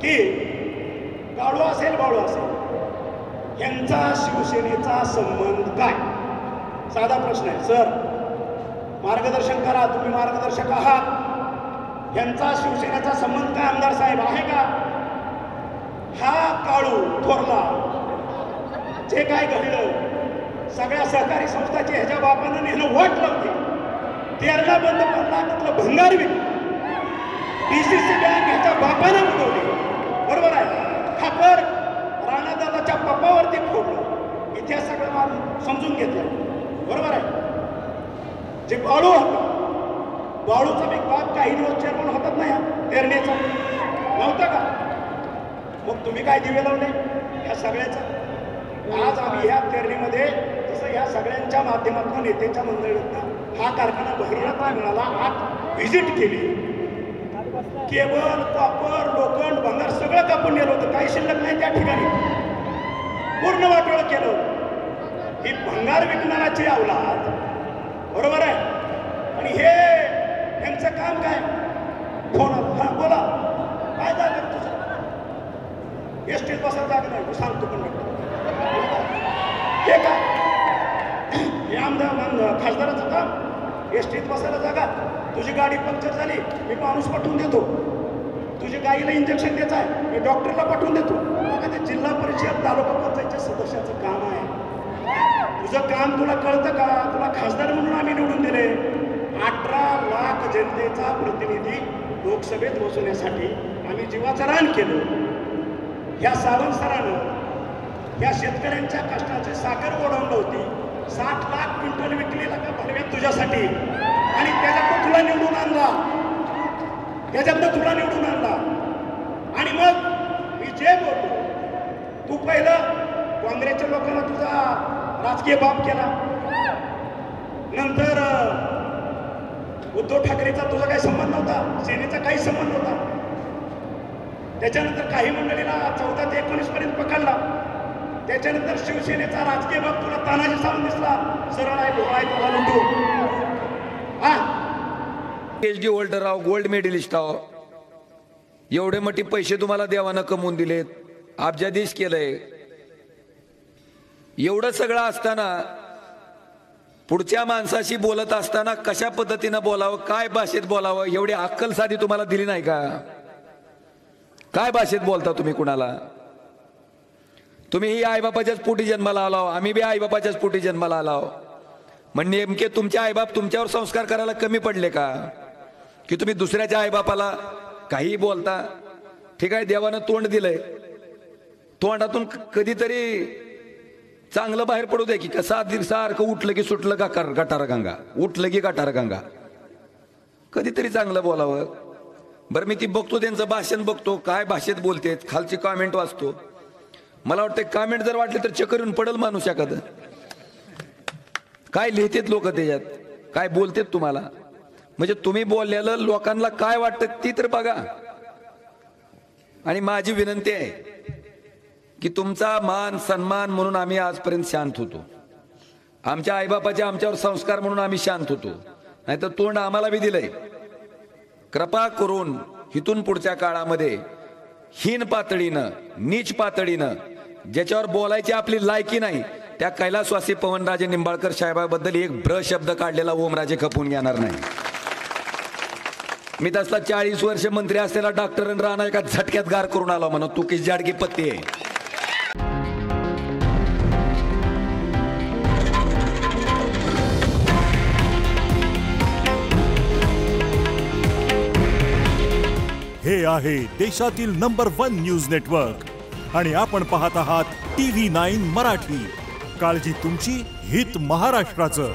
की काळू असेल बाळू असेल यांचा शिवसेनेचा संबंध काय? साधा प्रश्न आहे सर, मार्गदर्शन करा, तुम्ही मार्गदर्शक आहात. यांचा शिवसेनेचा संबंध काय आमदार साहेब आहे का? हा काळू थोरला जे काय घडलं सगळ्या सहकारी संस्थाची ह्याच्या बापानं नेहमी वाट लावली, तेरला बंद पडला, तिथलं भंगार विकलं, DCC बँक ह्याच्या बापानं बुडवली. बरोबर आहे. खापर राणादादाच्या पप्पावरती फोडलं, इतिहास सगळं समजून घेतलं. बरोबर आहे. जे बाळू होता, बाळूचा मी बाप काही दिवस चेअरमन होतात नाही तेरणेचा नव्हता का? मग तुम्ही काय दिवे लावले या सगळ्याचं? आज आम्ही ह्या तेरणीमध्ये जसं ह्या सगळ्यांच्या माध्यमातून नेत्यांच्या मंडळीतनं हा कारखाना भगीरथ मिळाला, आत व्हिजिट केली, केबल कॉपर लोखंड भंगार सगळं कापून नेलं होतं, काही शिल्लक नाही त्या ठिकाणी, पूर्ण वाटोळ केलं. ही भंगार विकणाराची अवलाद. बरोबर आहे. आणि हे यांचं काम काय? फोन हा बोला काय झालं तुझं? एसटीत बसायला जागा नाही, सांगतो पण हे काय? हे आमदार खासदाराचं काम, एसटीत बसायला जागा. तुझी गाडी पंक्चर झाली, मी माणूस पाठवून देतो. तुझी गाईला इंजेक्शन द्यायचं आहे, मी डॉक्टरला पाठवून देतो. ते जिल्हा परिषद तालुका पंचायतच्या सदस्याचं काम आहे. तुझं काम तुला कळतं का? तुला खासदार म्हणून आम्ही निवडून दिले. 18 लाख जनतेचा प्रतिनिधी लोकसभेत बसवण्यासाठी आम्ही जीवाचं रान केलं. ह्या सावंत सरानं या शेतकऱ्यांच्या कष्टाची साखर ओढवली होती. 60 लाख क्विंटल विकलेला का भरव्यात तुझ्यासाठी, आणि त्याच्यातनं तुला निवडून आणला, त्याच्यातनं तुला निवडून आणला. आणि मग मी जे बोलतो, तू पहिलं काँग्रेसच्या लोकांना तुझा राजकीय बाप केला, नंतर उद्धव ठाकरेचा तुझा काही संबंध नव्हता, सेनेचा काही संबंध नव्हता. त्याच्यानंतर काही मंडळीला 14 ते 19 पर्यंत पकडला. त्याच्यानंतर शिवसेनेचा राजकीय बाप तुला तानाजी सावंत दिसला, सरळ आहे भोळा आहे, त्याला लुटू. हा PhD होल्डर आहो, गोल्ड मेडलिस्ट आहो, एवढे मोठे पैसे तुम्हाला देवानं कमवून दिलेत, अब्जाधीश केलंय. एवढं सगळं असताना पुढच्या माणसाशी बोलत असताना कशा पद्धतीनं बोलावं, काय भाषेत बोलावं, एवढी अक्कल साधी तुम्हाला दिली नाही का? काय भाषेत बोलता तुम्ही कुणाला? तुम्ही ही आईबापाच्याच पोटी जन्माला आलाव, आम्ही बी आईबापाच्याच पोटी जन्माला आलाव. म्हणजे नेमके तुमचे आईबाप तुमच्यावर संस्कार करायला कमी पडले का, की तुम्ही दुसऱ्याच्या आईबापाला काही बोलता? ठीक आहे, देवानं तोंड दिलंय, तोंडातून कधीतरी चांगलं बाहेर पडू दे की. कसं सारखं उठलं की सुटलं का गटार गंगा, उठलं की गटार गंगा. कधीतरी चांगलं बोलावं. बरं, मी ती बघतो, त्यांचं भाषण बघतो, काय भाषेत बोलतेत, खालची कॉमेंट वाचतो. मला वाटतं कॉमेंट जर वाटले तर चक्कर येऊन पडल माणूस एखादं. काय लिहितेत लोक त्याच्यात, काय बोलतेत तुम्हाला, म्हणजे तुम्ही बोललेलं लोकांना काय वाटतं ती तर बघा. आणि माझी विनंती आहे की तुमचा मान सन्मान म्हणून आम्ही आजपर्यंत शांत होतो, आमच्या आईबापाचे आमच्यावर संस्कार म्हणून आम्ही शांत होतो. नाहीतर तोंड आम्हाला बी दिलंय. कृपा करून इथून पुढच्या काळामध्ये हीन पातळीनं, नीच पातळीनं, ज्याच्यावर बोलायची आपली लायकी नाही, त्या कैलासवासी पवनराजे निंबाळकर साहेबाबद्दल एक ब्र शब्द काढलेला ओमराजे खपून घेणार नाही. मी तसला 40 वर्ष मंत्री असलेला डॉक्टर राणा एका झटक्यात गार करून आला म्हणून तू किस जाडकी पत्ती आहे. हे आहे देशातील नंबर 1 न्यूज नेटवर्क आणि आपण पाहत आहात TV9 मराठी. काळजी तुमची, हित महाराष्ट्राचं.